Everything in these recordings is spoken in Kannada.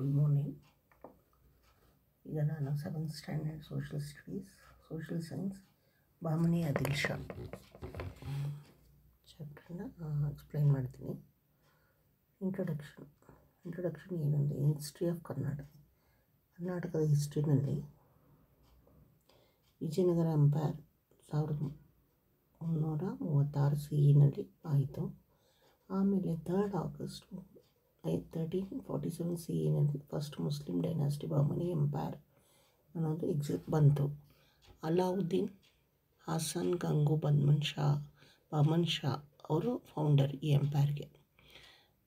Good morning. ಈಗ ನಾನು 7th standard social science Bahmani Adil Shah ಚಾಪ್ಟರ್ನ ಎಕ್ಸ್ಪ್ಲೈನ್ ಮಾಡ್ತೀನಿ. ಇಂಟ್ರೊಡಕ್ಷನ್ ಏನಂದರೆ ಹಿಸ್ಟ್ರಿ ಆಫ್ ಕರ್ನಾಟಕದ ಹಿಸ್ಟ್ರಿನಲ್ಲಿ ವಿಜಯನಗರ ಎಂಪೈರ್ 1336 CEನಲ್ಲಿ ಆಯಿತು. ಆಮೇಲೆ 3rd August 1347 CEನಲ್ಲಿ first Muslim dynasty Bahmani empire ಅನ್ನೋದು ಬಂತು. ಅಲಾವುದ್ದೀನ್ ಹಸನ್ ಗಂಗು ಬಾಮನ್ ಶಾ ಅವರು ಫೌಂಡರ್ ಈ ಎಂಪೈರ್ಗೆ.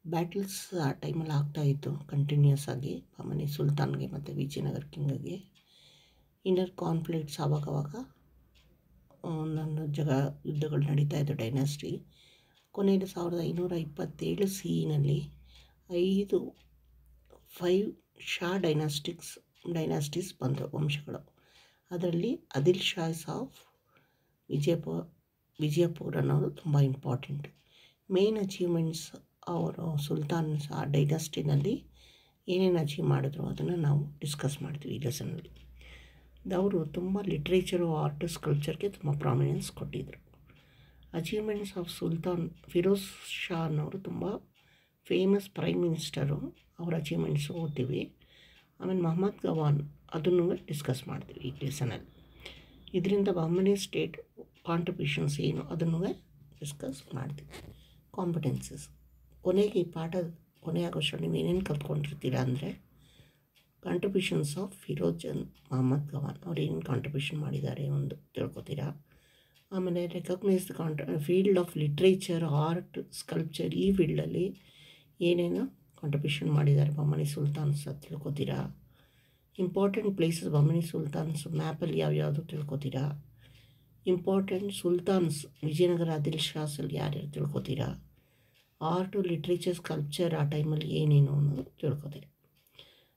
ಬ್ಯಾಟಲ್ಸ್ ಆ ಟೈಮಲ್ಲಿ ಆಗ್ತಾಯಿತ್ತು ಕಂಟಿನ್ಯೂಸ್ ಆಗಿ ಬಾಮನಿ ಸುಲ್ತಾನ್ಗೆ ಮತ್ತು ವಿಜಯನಗರ ಕಿಂಗ್ಗೆ. ಇನ್ನರ್ ಕಾನ್ಫ್ಲಿಕ್ಟ್ಸ್ ಆವಾಗವಾಗ ಒಂದೊಂದು ಯುದ್ಧಗಳು ನಡೀತಾಯಿತ್ತು ಡೈನಾಸ್ಟಿ. ಕೊನೆಯಲ್ಲಿ 1527 CEನಲ್ಲಿ 5 ಶಾ ಡೈನಾಸ್ಟೀಸ್ ಬಂದವು ವಂಶಗಳು. ಅದರಲ್ಲಿ ಆದಿಲ್ ಶಾಸ್ ಆಫ್ ವಿಜಯಪುರ ಅನ್ನೋದು ತುಂಬ ಇಂಪಾರ್ಟೆಂಟ್. ಮೇನ್ ಅಚೀವ್ಮೆಂಟ್ಸ್ ಅವರು ಸುಲ್ತಾನ್ಸ್ ಆ ಡೈನಾಸ್ಟಿನಲ್ಲಿ ಏನೇನು ಅಚೀವ್ ಮಾಡಿದ್ರು ಅದನ್ನು ನಾವು ಡಿಸ್ಕಸ್ ಮಾಡ್ತೀವಿ ಈ ಲೆಸನಲ್ಲಿ. ಅವರು ತುಂಬ ಲಿಟ್ರೇಚರು, ಆರ್ಟ್, ಸ್ಕಲ್ಪ್ಚರ್ಗೆ ತುಂಬ ಪ್ರಾಮಿನೆನ್ಸ್ ಕೊಟ್ಟಿದ್ದರು. ಅಚೀವ್ಮೆಂಟ್ಸ್ ಆಫ್ ಸುಲ್ತಾನ್ ಫಿರೋಜ್ ಶಾ ಅನ್ನೋರು ತುಂಬ ಫೇಮಸ್ ಪ್ರೈಮ್ ಮಿನಿಸ್ಟರು. ಅವರ ಅಚೀವ್ಮೆಂಟ್ಸು ಓದ್ತೀವಿ. ಆಮೇಲೆ ಮೊಹಮ್ಮದ್ ಗವಾನ್ ಅದನ್ನು ಡಿಸ್ಕಸ್ ಮಾಡ್ತೀವಿ ಈ ಲೆಸನಲ್ಲಿ. ಇದರಿಂದ ಬಾಮನಿ ಸ್ಟೇಟ್ ಕಾಂಟ್ರಿಬ್ಯೂಷನ್ಸ್ ಏನು ಅದನ್ನು ಡಿಸ್ಕಸ್ ಮಾಡ್ತೀವಿ. ಕಾಂಪಿಟೆನ್ಸಸ್ ಕೊನೆಗೆ ಈ ಪಾಠ ಕೊನೆಯಾಗೋಷ್ಟು ನೀವು ಏನೇನು ಕಲ್ತ್ಕೊಂಡಿರ್ತೀರ ಅಂದರೆ ಕಾಂಟ್ರಿಬ್ಯೂಷನ್ಸ್ ಆಫ್ ಫಿರೋಜ್ ಮೊಹಮ್ಮದ್ ಗವಾನ್ ಅವ್ರು ಏನೇನು ಕಾಂಟ್ರಿಬ್ಯೂಷನ್ ಮಾಡಿದ್ದಾರೆ ಒಂದು ತಿಳ್ಕೊತೀರಾ. ಆಮೇಲೆ recognise field of literature, art, sculpture ಈ ಫೀಲ್ಡಲ್ಲಿ ಏನೇನು ಕಾಂಟ್ರಿಬ್ಯೂಷನ್ ಮಾಡಿದ್ದಾರೆ ಬಾಮನಿ ಸುಲ್ತಾನ್ಸ್ ತಿಳ್ಕೊತೀರಾ. ಇಂಪಾರ್ಟೆಂಟ್ ಪ್ಲೇಸಸ್ ಬಾಮನಿ ಸುಲ್ತಾನ್ಸ್ ಮ್ಯಾಪಲ್ಲಿ ಯಾವ್ಯಾವುದು ತಿಳ್ಕೊತೀರಾ. ಇಂಪಾರ್ಟೆಂಟ್ ಸುಲ್ತಾನ್ಸ್ ವಿಜಯನಗರ ಆದಿಲ್ ಶಾಸಲ್ಲಿ ಯಾರ್ಯಾರು ತಿಳ್ಕೊತೀರಾ. ಆರ್ಟು, ಲಿಟ್ರೇಚರ್, ಸ್ಕಲ್ಪ್ಚರ್ ಆ ಟೈಮಲ್ಲಿ ಏನೇನು ಅನ್ನೋದು ತಿಳ್ಕೊತೀರಾ.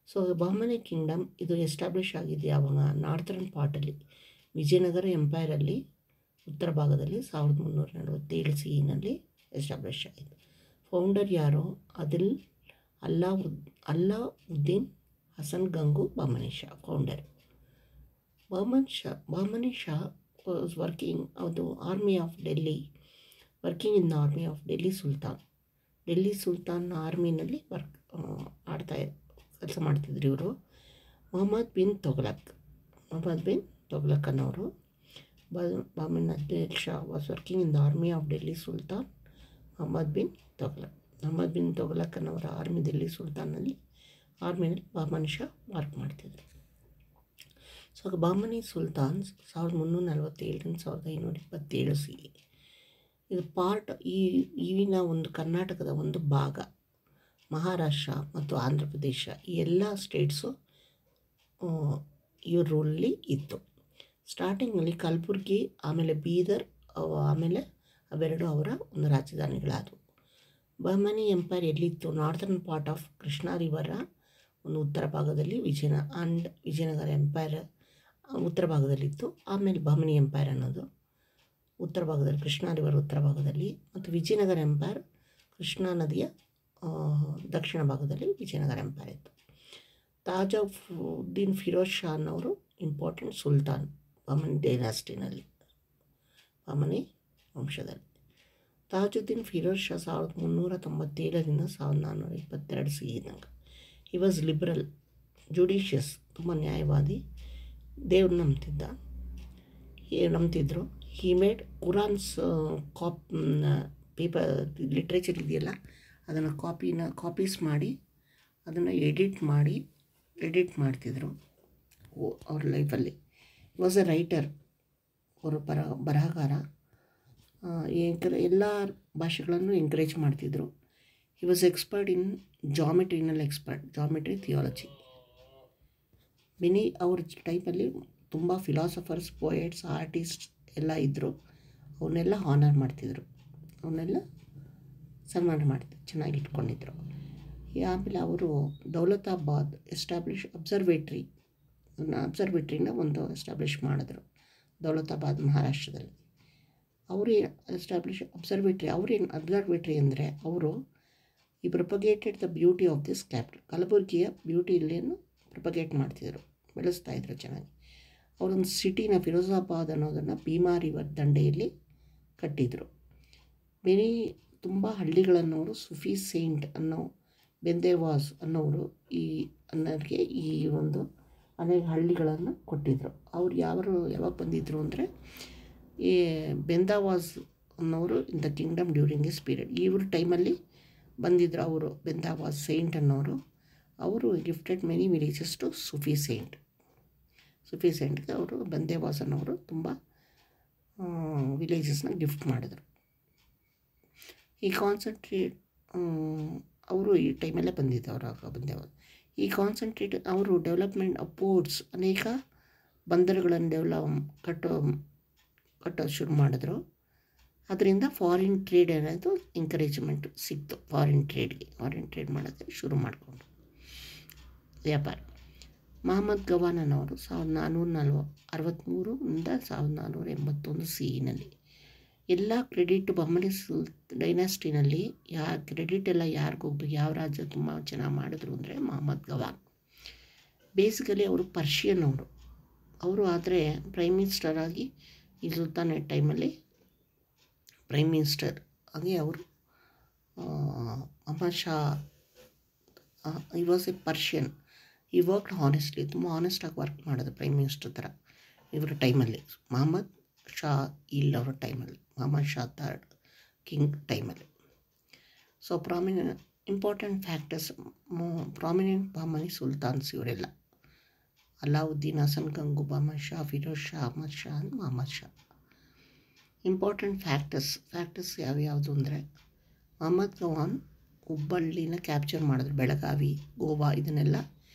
ಸೊ ಬಾಮನಿ ಕಿಂಗ್ಡಮ್ ಇದು ಎಸ್ಟಾಬ್ಲಿಷ್ ಆಗಿದೆ ಯಾವಾಗ ನಾರ್ತರ್ನ್ ಪಾರ್ಟಲ್ಲಿ ವಿಜಯನಗರ ಎಂಪೈರಲ್ಲಿ ಉತ್ತರ ಭಾಗದಲ್ಲಿ 1347 CEನಲ್ಲಿ ಎಸ್ಟಾಬ್ಲಿಷ್ ಆಯಿತು. ಫೌಂಡರ್ ಯಾರು? Allauddin Hasan Gangu Bahmani Shah founder. Bahmani Shah was working army of Delhi, working in the army of Delhi sultan ಆರ್ಮಿನಲ್ಲಿ ಕೆಲಸ ಮಾಡ್ತಿದ್ರು ಇವರು. ಮೊಹಮ್ಮದ್ ಬಿನ್ ತೊಗ್ಲಕ್ ಅನ್ನೋರು Bahman Adil Shah was working in the army of Delhi sultan Mohammad bin Tughlaq ಅನ್ನೋರ ಡೆಲ್ಲಿ ಸುಲ್ತಾನಲ್ಲಿ ಆರ್ಮಿನಲ್ಲಿ ಬಾಮನ್ ಶಾ ವರ್ಕ್ ಮಾಡ್ತಿದ್ರು. So Bahmani sultans 1347 1527 CE. ಇದು ಪಾರ್ಟ್ ಈಗಿನ ಒಂದು ಕರ್ನಾಟಕದ ಒಂದು ಭಾಗ. ಮಹಾರಾಷ್ಟ್ರ ಮತ್ತು ಆಂಧ್ರ ಪ್ರದೇಶ ಈ ಎಲ್ಲ ಸ್ಟೇಟ್ಸು ಇವ್ರ ರೂಲಲ್ಲಿ ಇತ್ತು. ಸ್ಟಾರ್ಟಿಂಗ್ನಲ್ಲಿ ಕಲಬುರ್ಗಿ ಆಮೇಲೆ ಬೀದರ್ ಆಮೇಲೆ ಅವೆರಡು ಅವರ ಒಂದು ರಾಜಧಾನಿಗಳಾದವು. ಬಾಮನಿ ಎಂಪೈರ್ ಎಲ್ಲಿತ್ತು? ನಾರ್ತರ್ನ್ ಪಾರ್ಟ್ ಆಫ್ ಕೃಷ್ಣಾ ರಿವರ ಒಂದು ಉತ್ತರ ಭಾಗದಲ್ಲಿ ವಿಜಯನಗರ ಎಂಪೈರ್ ಉತ್ತರ ಭಾಗದಲ್ಲಿತ್ತು. ಆಮೇಲೆ ಬಾಮನಿ ಎಂಪೈರ್ ಅನ್ನೋದು ಉತ್ತರ ಭಾಗದಲ್ಲಿ ಕೃಷ್ಣಾ ರಿವರ್ ಉತ್ತರ ಭಾಗದಲ್ಲಿ, ಮತ್ತು ವಿಜಯನಗರ ಎಂಪೈರ್ ಕೃಷ್ಣಾ ನದಿಯ ದಕ್ಷಿಣ ಭಾಗದಲ್ಲಿ ವಿಜಯನಗರ ಎಂಪೈರ್ ಇತ್ತು. ತಾಜುದ್ದೀನ್ ಫಿರೋಜ್ ಶಾ ಅನ್ನೋರು ಇಂಪಾರ್ಟೆಂಟ್ ಸುಲ್ತಾನ್ ಬಾಮನಿ ಡೈನಾಸ್ಟಿನಲ್ಲಿ, ಬಾಮನಿ ವಂಶದಲ್ಲಿ. Tajuddin Firoz Shah 1397 1422 CE. He was liberal, judicious, ತುಂಬ ನ್ಯಾಯವಾದಿ, ದೇವ್ರು ನಂಬ್ತಿದ್ರು. He made Qurans paper literature ಇದೆಯಲ್ಲ ಅದನ್ನು ಕಾಪೀಸ್ ಮಾಡಿ ಅದನ್ನು ಎಡಿಟ್ ಮಾಡ್ತಿದ್ರು ಅವ್ರ ಲೈಫಲ್ಲಿ. ವಾಸ್ ಎ ರೈಟರ್, ಅವರು ಬರಹಗಾರ. ಎಲ್ಲ ಭಾಷೆಗಳನ್ನು ಎಂಕರೇಜ್ ಮಾಡ್ತಿದ್ರು. He was expert in geometry theology. ಅವ್ರ ಟೈಪಲ್ಲಿ ತುಂಬ ಫಿಲಾಸಫರ್ಸ್, ಪೋಯೆಟ್ಸ್, ಆರ್ಟಿಸ್ಟ್ ಎಲ್ಲ ಇದ್ದರು. ಅವನ್ನೆಲ್ಲ ಹಾನರ್ ಮಾಡ್ತಿದ್ರು, ಅವನ್ನೆಲ್ಲ ಸನ್ಮಾನ ಮಾಡ್ತಿದ್ರು, ಚೆನ್ನಾಗಿ ಇಟ್ಕೊಂಡಿದ್ರು. ಆಮೇಲೆ ಅವರು ದೌಲತಾಬಾದ್ ಅಬ್ಸರ್ವೇಟ್ರಿನ ಒಂದು ಎಸ್ಟಾಬ್ಲಿಷ್ ಮಾಡಿದ್ರು ದೌಲತಾಬಾದ್ ಮಹಾರಾಷ್ಟ್ರದಲ್ಲಿ. ಅವರೇನು ಅಬ್ಸರ್ವೇಟ್ರಿ ಅಂದರೆ ಅವರು ಈ propagated the beauty of this capital. ಕಲಬುರಗಿಯ ಬ್ಯೂಟಿ ಇಲ್ಲೇನು ಪ್ರೊಪಗೇಟ್ ಮಾಡ್ತಿದ್ರು, ಬೆಳೆಸ್ತಾಯಿದ್ರು ಚೆನ್ನಾಗಿ. ಅವರೊಂದು ಸಿಟಿನ ಫಿರೋಜಾಬಾದ್ ಅನ್ನೋದನ್ನು ಭೀಮಾ ರಿವರ್ ದಂಡೆಯಲ್ಲಿ ಕಟ್ಟಿದರು. ಮೆನಿ ತುಂಬ ಹಳ್ಳಿಗಳನ್ನವರು ಸುಫಿ ಸೇಂಟ್ ಅನ್ನೋ ಬೆಂದೇವಾಸ್ ಅನ್ನೋರು ಅನ್ನೋರಿಗೆ ಈ ಒಂದು ಅನೇಕ ಹಳ್ಳಿಗಳನ್ನು ಕೊಟ್ಟಿದ್ದರು. ಅವ್ರು ಯಾವಾಗ ಬಂದಿದ್ದರು ಅಂದರೆ, ಈ ಬೆಂದಾವಾಸ್ ಅನ್ನೋರು in the Kingdom during this period, ಇವ್ರ ಟೈಮಲ್ಲಿ ಬಂದಿದ್ದರು. ಅವರು ಬೆಂದಾವಾಸ್ ಸೇಂಟ್ ಅನ್ನೋರು, ಅವರು ಗಿಫ್ಟೆಡ್ ಮೆನಿ ವಿಲೇಜಸ್ ಟು ಸುಫಿ ಸೇಂಟ್ಗೆ ಅವರು ಬೆಂದೇವಾಸ್ ಅನ್ನೋರು ತುಂಬ ವಿಲೇಜಸ್ನ ಗಿಫ್ಟ್ ಮಾಡಿದರು. ಈ ಕಾನ್ಸಂಟ್ರೇಟ್ ಅವರು ಈ ಟೈಮಲ್ಲೇ ಬಂದಿದ್ದವರು ಬೆಂದೇವಾಸ್. ಈ ಕಾನ್ಸಂಟ್ರೇಟ್ ಅವರು ಡೆವಲಪ್ಮೆಂಟ್ ಆಫ್ ಪೋರ್ಟ್ಸ್, ಅನೇಕ ಬಂದರುಗಳನ್ನು ಕಟ್ಟೋದು ಶುರು ಮಾಡಿದ್ರು. ಅದರಿಂದ ಫಾರಿನ್ ಟ್ರೇಡ್ ಅನ್ನೋದು ಎಂಕರೇಜ್ಮೆಂಟ್ ಸಿಕ್ತು. ಫಾರಿನ್ ಟ್ರೇಡ್ ಮಾಡೋಕ್ಕೆ ಶುರು ಮಾಡಿಕೊಂಡ್ರು ವ್ಯಾಪಾರ. ಮಹಮ್ಮದ್ ಗವಾನ್ ಅನ್ನೋರು 1463 1481 CE ಎಲ್ಲ ಕ್ರೆಡಿಟ್ ಬಹಮನಿ ಡೈನಾಸ್ಟಿನಲ್ಲಿ ಕ್ರೆಡಿಟ್ ಎಲ್ಲ ಯಾರಿಗೆ ಹೋಗ್ಬೇಕು, ಯಾವ ರಾಜ್ಯ ತುಂಬ ಚೆನ್ನಾಗಿ ಮಾಡಿದ್ರು ಅಂದರೆ ಮಹಮ್ಮದ್ ಗವಾನ್. ಬೇಸಿಕಲಿ ಅವರು ಪರ್ಷಿಯನ್ ಅವರು ಆದರೆ ಪ್ರೈಮ್ ಮಿನಿಸ್ಟರ್ ಆಗಿ ಈ ಸುಲ್ತಾನೇಟ್ ಟೈಮಲ್ಲಿ ಪ್ರೈಮ್ ಮಿನಿಸ್ಟರ್ ಆಗಿ ಅವರು ಅಹಮದ್ ಶಾ ಈ ವಾಸ್ ಎ ಪರ್ಷಿಯನ್. ಈ ವರ್ಕ್ ಹಾನೆಸ್ಟ್ಲಿ, ತುಂಬ ಹಾನೆಸ್ಟಾಗಿ ವರ್ಕ್ ಮಾಡೋದು ಪ್ರೈಮ್ ಮಿನಿಸ್ಟರ್ ಥರ ಇವರ ಟೈಮಲ್ಲಿ. ಮಹಮ್ಮದ್ ಶಾ ಅವರ ಟೈಮಲ್ಲಿ, ಮಹಮ್ಮದ್ ಶಾ ಥರ್ಡ್ ಕಿಂಗ್ ಟೈಮಲ್ಲಿ. So important factors, prominent Bahmani ಸುಲ್ತಾನ್ಸ್ ಇವರೆಲ್ಲ: ಅಲಾವುದ್ದೀನ್, ಹಸನ್ ಗಂಗು, ಬಹಮದ್ ಶಾ, ಫಿರೋಜ್ ಶಾ, ಅಹಮದ್ ಶಾ, ಮಹಮ್ಮದ್ ಶಾ. ಇಂಪಾರ್ಟೆಂಟ್ ಫ್ಯಾಕ್ಟರ್ಸ್ ಯಾವ್ಯಾವುದು ಅಂದರೆ, ಮಹಮ್ಮದ್ ಗವಾನ್ ಹುಬ್ಬಳ್ಳಿನ ಕ್ಯಾಪ್ಚರ್ ಮಾಡಿದ್ರು, ಬೆಳಗಾವಿ, ಗೋವಾ ಇದನ್ನೆಲ್ಲ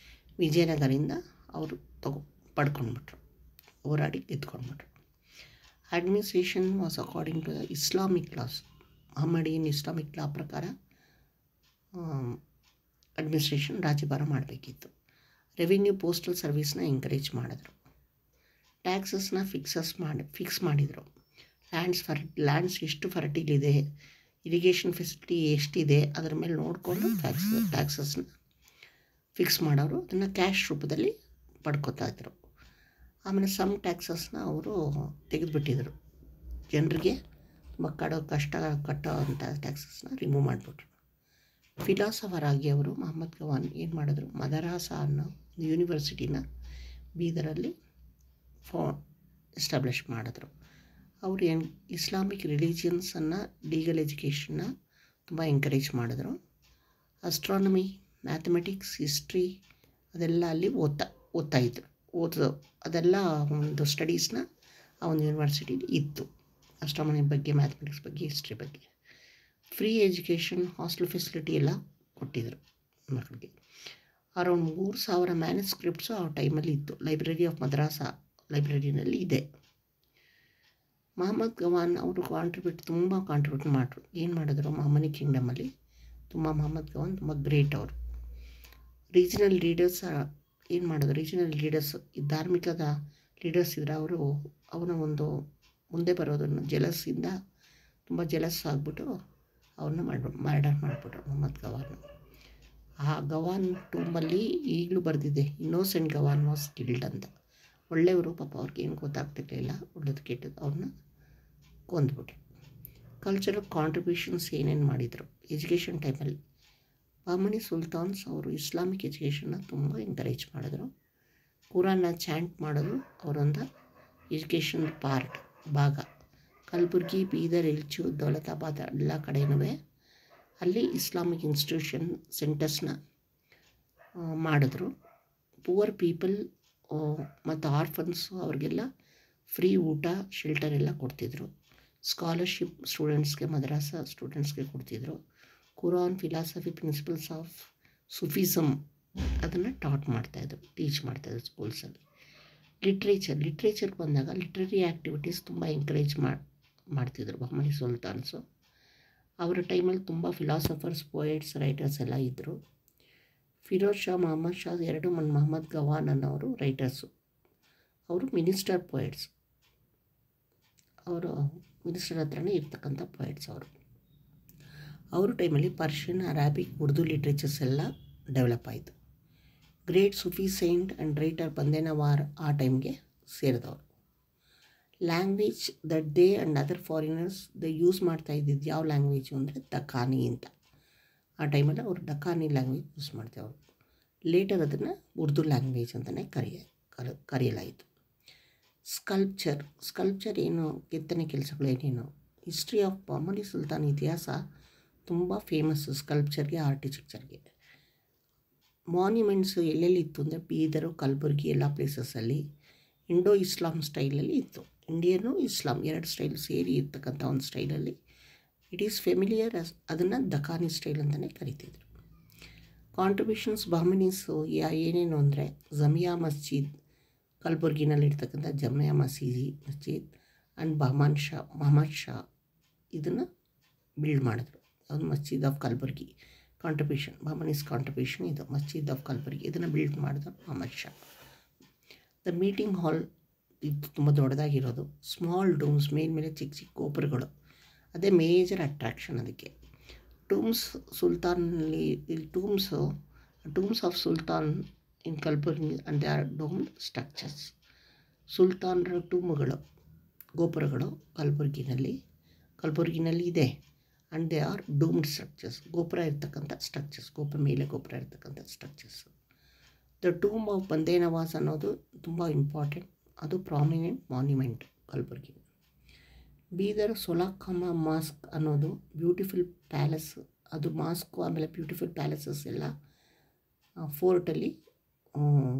ವಿಜಯನಗರಿಂದ ಅವರು ಪಡ್ಕೊಂಡ್ಬಿಟ್ರು, ಹೋರಾಡಿ ಗೆದ್ಕೊಂಡ್ಬಿಟ್ರು. Administration was according to the Islamic laws. Mohammedan Islamic law ಪ್ರಕಾರ ಅಡ್ಮಿನಿಸ್ಟ್ರೇಷನ್ ರಾಜ್ಯಭಾರ ಮಾಡಬೇಕಿತ್ತು. ರೆವಿನ್ಯೂ ಪೋಸ್ಟಲ್ ಸರ್ವಿಸ್ನ ಎಂಕರೇಜ್ ಮಾಡಿದ್ರು. ಟ್ಯಾಕ್ಸಸ್ನ ಫಿಕ್ಸ್ ಮಾಡಿದರು. ಲ್ಯಾಂಡ್ಸ್ ಎಷ್ಟು ಫರ್ಟಿಲ್ ಇದೆ, ಇರಿಗೇಷನ್ ಫೆಸಿಲಿಟಿ ಎಷ್ಟಿದೆ ಅದರ ಮೇಲೆ ನೋಡಿಕೊಂಡು ಟ್ಯಾಕ್ಸಸ್ನ ಫಿಕ್ಸ್ ಮಾಡೋರು. ಅದನ್ನು ಕ್ಯಾಶ್ ರೂಪದಲ್ಲಿ ಪಡ್ಕೊತಾ ಇದ್ರು. ಆಮೇಲೆ ಸಮ್ ಟ್ಯಾಕ್ಸಸ್ನ ಅವರು ತೆಗೆದುಬಿಟ್ಟಿದ್ರು. ಜನರಿಗೆ ತುಂಬ ಕಟ್ಟೋ ಅಂಥ ಟ್ಯಾಕ್ಸಸ್ನ ರಿಮೂವ್ ಮಾಡಿಬಿಟ್ರು. ಫಿಲಾಸಫರ್ ಆಗಿ ಅವರು ಮಹಮ್ಮದ್ ಗವಾನ್ ಏನು ಮಾಡಿದ್ರು, ಮದರಾಸಾ ಅನ್ನೋ ಯೂನಿವರ್ಸಿಟಿನ ಬೀದರಲ್ಲಿ ಎಸ್ಟಾಬ್ಲಿಷ್ ಮಾಡಿದ್ರು. ಅವರು ಇಸ್ಲಾಮಿಕ್ ರಿಲಿಜಿಯನ್ಸನ್ನು, ಲೀಗಲ್ ಎಜುಕೇಷನ್ನ ತುಂಬ ಎಂಕರೇಜ್ ಮಾಡಿದ್ರು. ಅಸ್ಟ್ರಾನಮಿ, ಮ್ಯಾಥಮೆಟಿಕ್ಸ್, ಹಿಸ್ಟ್ರಿ ಅದೆಲ್ಲ ಅಲ್ಲಿ ಓದ್ತಾಯಿದ್ರು. ಅದೆಲ್ಲ ಒಂದು ಸ್ಟಡೀಸ್ನ ಆ ಒಂದು ಯೂನಿವರ್ಸಿಟಿಲಿ ಇತ್ತು. ಅಸ್ಟ್ರಾನಮಿ ಬಗ್ಗೆ, ಮ್ಯಾಥಮೆಟಿಕ್ಸ್ ಬಗ್ಗೆ, ಹಿಸ್ಟ್ರಿ ಬಗ್ಗೆ. ಫ್ರೀ ಎಜುಕೇಷನ್, ಹಾಸ್ಟೆಲ್ ಫೆಸಿಲಿಟಿ ಎಲ್ಲ ಕೊಟ್ಟಿದ್ದರು ಮಕ್ಕಳಿಗೆ. ಅರೌಂಡ್ 3000 ಮ್ಯಾನುಸ್ಕ್ರಿಪ್ಟ್ಸು ಆ ಟೈಮಲ್ಲಿ ಇತ್ತು. ಲೈಬ್ರರಿ ಆಫ್ ಮದ್ರಾಸಾ ಲೈಬ್ರರಿನಲ್ಲಿ ಇದೆ. ಮಹಮ್ಮದ್ ಗವಾನ್ ಅವರು ತುಂಬ ಕಾಂಟ್ರಿಬ್ಯೂಟ್ ಮಾಡಿದ್ರು. ಏನು ಮಾಡಿದ್ರು, ಮಹಮ್ಮನಿ ಕಿಂಗ್ಡಮಲ್ಲಿ ಮಹಮ್ಮದ್ ಗವಾನ್ ತುಂಬ ಗ್ರೇಟ್ ಅವರು. ರೀಜನಲ್ ಲೀಡರ್ಸ್ ಏನು ಮಾಡೋದು, ಈ ಧಾರ್ಮಿಕದ ಲೀಡರ್ಸ್ ಇದ್ದರೆ ಅವನ ಒಂದು ಮುಂದೆ ಬರೋದನ್ನು ಜಲಸ್ಸಿಂದ ತುಂಬ ಜಲಸ್ ಆಗಿಬಿಟ್ಟು ಅವ್ರನ್ನ ಮರ್ಡರ್ ಮಾಡಿಬಿಟ್ರು ಮಹಮ್ಮದ್ ಗವಾನ್. ಆ ಗವಾನ್ ಟೂಮಲ್ಲಿ ಈಗಲೂ ಬರೆದಿದೆ, ಇನ್ನೋಸೆಂಟ್ ಗವಾನ್ ವಾಸ್ ಕಿಲ್ಡ್ ಅಂತ. ಒಳ್ಳೆಯವರು, ಪಾಪ ಅವ್ರಿಗೆ ಏನು ಗೊತ್ತಾಗ್ತಿರ್ಲಿಲ್ಲ, ಒಳ್ಳೇದು ಕೆಟ್ಟದ್ದು, ಅವ್ರನ್ನ ಕೊಂದ್ಬಿಟ್ರು. ಕಲ್ಚರಲ್ ಕಾಂಟ್ರಿಬ್ಯೂಷನ್ಸ್ ಏನೇನು ಮಾಡಿದರು ಎಜುಕೇಷನ್ ಟೈಮಲ್ಲಿ. ಬಹಮನಿ ಸುಲ್ತಾನ್ಸ್ ಅವರು ಇಸ್ಲಾಮಿಕ್ ಎಜುಕೇಷನ್ನ ತುಂಬ ಎಂಕರೇಜ್ ಮಾಡಿದ್ರು. ಕುರಾನ್ನ ಚಾಂಟ್ ಮಾಡೋದು ಅವರೊಂದು ಎಜುಕೇಷನ್ ಭಾಗ. ಕಲಬುರ್ಗಿ, ಬೀದರ್, ಎಲ್ಚೂರು, ದೌಲತಾಬಾದ್ ಎಲ್ಲ ಕಡೆಯೂ ಅಲ್ಲಿ ಇಸ್ಲಾಮಿಕ್ ಇನ್ಸ್ಟಿಟ್ಯೂಷನ್ ಸೆಂಟರ್ಸ್ನ ಮಾಡಿದ್ರು. ಪುವರ್ ಪೀಪಲ್ ಮತ್ತು ಆರ್ಫನ್ಸು ಅವ್ರಿಗೆಲ್ಲ ಫ್ರೀ ಊಟ, ಶೆಲ್ಟರ್ ಎಲ್ಲ ಕೊಡ್ತಿದ್ರು. ಸ್ಕಾಲರ್ಶಿಪ್ ಸ್ಟೂಡೆಂಟ್ಸ್ಗೆ, ಮದ್ರಾಸಾ ಸ್ಟೂಡೆಂಟ್ಸ್ಗೆ ಕೊಡ್ತಿದ್ರು. ಕುರಾನ್, ಫಿಲಾಸಫಿ, ಪ್ರಿನ್ಸಿಪಲ್ಸ್ ಆಫ್ ಸುಫಿಸಮ್ ಅದನ್ನು ಟೀಚ್ ಮಾಡ್ತಾಯಿದ್ರು ಸ್ಕೂಲ್ಸಲ್ಲಿ. ಲಿಟ್ರೇಚರ್ಗೆ ಬಂದಾಗ ಲಿಟ್ರರಿ ಆ್ಯಕ್ಟಿವಿಟೀಸ್ ತುಂಬ ಎಂಕರೇಜ್ ಮಾಡ್ತಿದ್ರು ಬಹಮನಿ ಸುಲ್ತಾನ್ಸು. ಅವರ ಟೈಮಲ್ಲಿ ತುಂಬ ಫಿಲಾಸಫರ್ಸ್, ಪೋಯೆಟ್ಸ್, ರೈಟರ್ಸ್ ಎಲ್ಲ ಇದ್ದರು. ಫಿರೋಜ್ ಶಾ, ಮಹಮ್ಮದ್ ಶಾ ಎರಡು ಮಹಮ್ಮದ್ ಗವಾನ್ ಅನ್ನೋರು ರೈಟರ್ಸು. ಅವರು ಮಿನಿಸ್ಟರ್ ಪೋಯೆಟ್ಸ್, ಅವರು ಮಿನಿಸ್ಟರ್ ಹತ್ರನೇ ಇರ್ತಕ್ಕಂಥ ಪೋಯೆಟ್ಸ್ ಅವರು. ಅವ್ರ ಟೈಮಲ್ಲಿ ಪರ್ಷಿಯನ್, ಅರಾಬಿಕ್, ಉರ್ದು ಲಿಟ್ರೇಚರ್ಸ್ ಎಲ್ಲ ಡೆವಲಪ್ ಆಯಿತು. ಗ್ರೇಟ್ ಸುಫಿ ಸೈಂಟ್ ಆ್ಯಂಡ್ ರೈಟರ್ ಬಂದೇನವಾರ್ ಆ ಟೈಮ್ಗೆ ಸೇರಿದವರು. Language that they and other foreigners use ಮಾಡ್ತಾ ಇದ್ದಿದ್ದು ಯಾವ ಲ್ಯಾಂಗ್ವೇಜು ಅಂದರೆ ದಖಾನಿ ಅಂತ. ಆ ಟೈಮಲ್ಲಿ ಅವರು ದಖಾನಿ ಲ್ಯಾಂಗ್ವೇಜ್ ಯೂಸ್ ಮಾಡ್ತೇವರು. ಲೇಟರ್ ಅದನ್ನು ಉರ್ದು ಲ್ಯಾಂಗ್ವೇಜ್ ಅಂತಲೇ ಕರೆಯಲಾಯಿತು. ಸ್ಕಲ್ಪ್ಚರ್ ಏನು, ಕೆತ್ತನೆ ಕೆಲಸಗಳು ಏನೇನು. ಹಿಸ್ಟ್ರಿ ಆಫ್ ಬಹಮನಿ ಸುಲ್ತಾನ್ ಇತಿಹಾಸ ತುಂಬ ಫೇಮಸ್ಸು ಸ್ಕಲ್ಪ್ಚರ್ಗೆ, ಆರ್ಕಿಟೆಕ್ಚರ್ಗೆ. ಮಾನ್ಯುಮೆಂಟ್ಸು ಎಲ್ಲೆಲ್ಲಿ ಇತ್ತು ಅಂದರೆ ಬೀದರು, ಕಲಬುರ್ಗಿ ಎಲ್ಲ ಪ್ಲೇಸಸ್ಸಲ್ಲಿ ಇಂಡೋ ಇಸ್ಲಾಂ ಸ್ಟೈಲಲ್ಲಿ ಇತ್ತು. ಇಂಡಿಯನು ಇಸ್ಲಾಂ ಎರಡು ಸ್ಟೈಲ್ ಸೇರಿ ಇರ್ತಕ್ಕಂಥ ಒಂದು ಸ್ಟೈಲಲ್ಲಿ ಇಟ್ ಈಸ್ ಫೆಮಿಲಿಯರ್ ಅದನ್ನು ದಖಾನಿ ಸ್ಟೈಲ್ ಅಂತಲೇ ಕರಿತಿದ್ರು. ಕಾಂಟ್ರಿಬ್ಯೂಷನ್ಸ್ ಬಹಮನೀಸು ಏನೇನು ಅಂದರೆ ಜಮಿಯಾ ಮಸ್ಜಿದ್, ಕಲಬುರ್ಗಿನಲ್ಲಿರ್ತಕ್ಕಂಥ ಜಮಿಯಾ ಮಸ್ಜಿದ್ ಆ್ಯಂಡ್ ಮಹಮ್ಮದ್ ಶಾ ಇದನ್ನು ಬಿಲ್ಡ್ ಮಾಡಿದ್ರು. ಅದು Masjid of Kalaburgi contribution, Bahmanis contribution ಇದು. ಮಸ್ಜಿದ್ ಆಫ್ ಕಲಬುರ್ಗಿ ಇದನ್ನು ಬಿಲ್ಡ್ ಮಾಡಿದ್ರು Mohammed Shah. The meeting hall ಇದು ತುಂಬ ದೊಡ್ಡದಾಗಿರೋದು. ಸ್ಮಾಲ್ ಡೂಮ್ಸ್, ಮೇಲ್ಮೇಲೆ ಚಿಕ್ಕ ಚಿಕ್ಕ ಗೋಪುರಗಳು, ಅದೇ ಮೇಜರ್ ಅಟ್ರಾಕ್ಷನ್ ಅದಕ್ಕೆ. ಟೂಮ್ಸ್ ಸುಲ್ತಾನಲ್ಲಿ tombs of sultan in Kalaburagi and they are domed structures. ಸುಲ್ತಾನರ ಟೂಮ್ಗಳು, ಗೋಪುರಗಳು ಕಲಬುರ್ಗಿನಲ್ಲಿ ಇದೆ. And they are domed structures, ಗೋಪುರ ಇರ್ತಕ್ಕಂಥ ಸ್ಟ್ರಕ್ಚರ್ಸ್, ಗೋಪುರ ಇರ್ತಕ್ಕಂಥ structures. The tomb of Bandenawaz ಅನ್ನೋದು ತುಂಬ ಇಂಪಾರ್ಟೆಂಟ್, ಅದು prominent monument Kalaburagi. Bidar Solakhamba mosque ಅನ್ನೋದು ಬ್ಯೂಟಿಫುಲ್ ಪ್ಯಾಲೇಸ್, ಅದು ಮಾಸ್ಕು ಆಮೇಲೆ ಬ್ಯೂಟಿಫುಲ್ ಪ್ಯಾಲೇಸಸ್ ಎಲ್ಲ ಫೋರ್ಟಲ್ಲಿ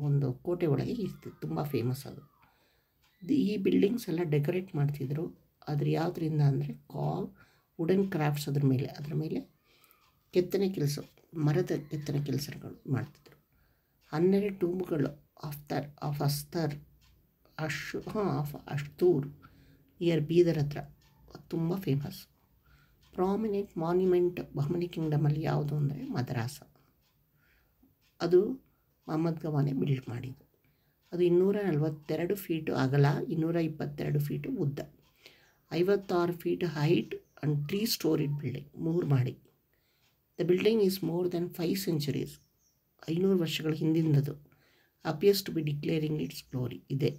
ಒಂದು ಕೋಟೆ ಒಳಗೆ ಇರ್ತಿತ್ತು, ತುಂಬ ಫೇಮಸ್ ಅದು. ಈ ಬಿಲ್ಡಿಂಗ್ಸ್ ಎಲ್ಲ ಡೆಕೋರೇಟ್ ಮಾಡ್ತಿದ್ರು. ಅದ್ರ ಯಾವುದರಿಂದ ಅಂದರೆ ವುಡನ್ ಕ್ರಾಫ್ಟ್ಸ್ ಅದ್ರ ಮೇಲೆ ಕೆತ್ತನೆ ಕೆಲಸ, ಮರದ ಕೆತ್ತನೆ ಕೆಲಸಗಳು ಮಾಡ್ತಿದ್ರು. 12 ಟೂಮ್ಗಳು ಆಫ್ ಅಷ್ಟೂರ್ ನಿಯರ್ ಬೀದರ್ ಹತ್ರ ತುಂಬ ಫೇಮಸ್. ಪ್ರಾಮಿನೆಂಟ್ ಮಾನ್ಯುಮೆಂಟ್ ಬಹಮನಿ ಕಿಂಗ್ಡಮಲ್ಲಿ ಯಾವುದು ಅಂದರೆ ಮದ್ರಾಸ, ಅದು ಮಹಮ್ಮದ್ ಗವಾನೆ ಬಿಲ್ಡ್ ಮಾಡಿದ್ದು. ಅದು 242 ಫೀಟು ಅಗಲ, 222 ಫೀಟು ಉದ್ದ, 56 feet height and 3 storied building, 3 ಮಾಡಿ. The building is more than 5 centuries, 500 ವರ್ಷಗಳ ಹಿಂದಿಂದದು. Appears to be declaring its glory ಇದೆ.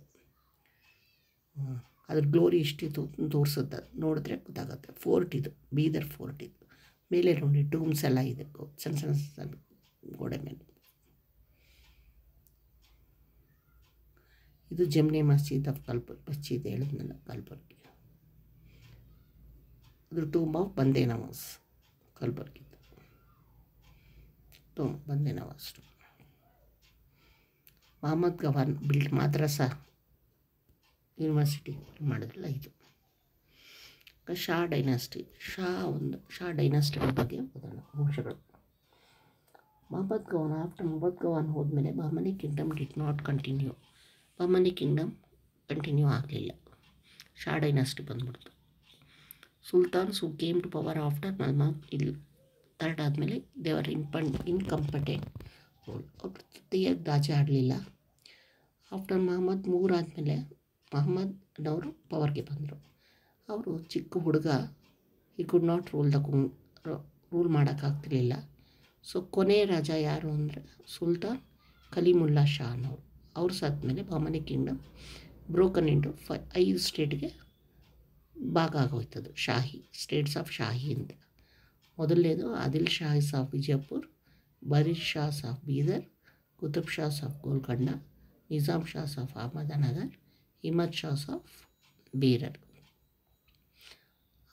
ಅದ್ರ ಗ್ಲೋರಿ ಎಷ್ಟಿತ್ತು ತೋರಿಸುತ್ತೆ, ನೋಡಿದ್ರೆ ಗೊತ್ತಾಗುತ್ತೆ. ಫೋರ್ಟ್ ಇದು, ಬೀದರ್ ಫೋರ್ಟ್ ಇದು. ಮೇಲೆ ನೋಡಿ ಟೂಮ್ಸ್ ಎಲ್ಲ ಇದೆ, ಸಣ್ಣ ಗೋಡೆ ಮೇಲೆ. ಇದು ಜಮ್ನೆ ಮಸ್ಜಿದ್ ಆಫ್ ಮಸ್ಜಿದ್ ಹೇಳಿದ್ನಲ್ಲ ಕಲಬುರ್ಗಿ. ಅದು tomb of Bandenawaz Kalaburagi, tomb Bandenawaz. Mahmud Gawan build madrasa university ಮಾಡಿದ್ರಲ್ಲ ಇದು. ಶಾ ಡೈನಾಸ್ಟಿ ಬಗ್ಗೆ ಓದೋಣ ವಂಶಗಳು. ಮಹಮ್ಮದ್ ಗವಾನ್ ಹೋದ್ಮೇಲೆ Bahmani kingdom did not continue. Bahmani kingdom continue ಆಗಲಿಲ್ಲ, ಶಾ ಡೈನಾಸ್ಟಿ ಬಂದ್ಬಿಡ್ತು. Sultans who came to power after Mohammed third ಆದಮೇಲೆ ದೇವರ್ ಇನ್ಕಂಪಟೆಂಟ್ ರೋಲ್, ಅವ್ರು ತೃತೀಯಾಗಿ ದಾಜೆ ಆಡಲಿಲ್ಲ. ಆಫ್ಟರ್ ಮಹಮ್ಮದ್ 3 ಆದಮೇಲೆ ಮಹಮ್ಮದ್ನವರು ಪವರ್ಗೆ ಬಂದರು. ಅವರು ಚಿಕ್ಕ ಹುಡುಗ, ಈ ಕುಡ್ ನಾಟ್ ರೂಲ್ ಮಾಡೋಕ್ಕಾಗ್ತಿರ್ಲಿಲ್ಲ. ಸೊ ಕೊನೆಯ ರಾಜ ಯಾರು ಅಂದರೆ ಸುಲ್ತಾನ್ ಕಲೀಮುಲ್ಲಾ ಶಾ ಅನ್ನೋರು. ಅವ್ರು ಸತ್ತಮೇಲೆ ಬಹಮನಿ ಕಿಂಗ್ಡಮ್ ಬ್ರೋಕನ್ ಇಂಟು 5 ಸ್ಟೇಟ್ಗೆ ಭಾಗ ಆಗೋಯ್ತದು, ಸ್ಟೇಟ್ಸ್ ಆಫ್ ಶಾಹಿ ಅಂತ. ಮೊದಲನೇದು Adil Shahis of Vijayapur, Barid Shahs of Bidar, Qutub Shahs of Golconda, Nizam Shahs of Ahmednagar, Himmat Shahs of Berar.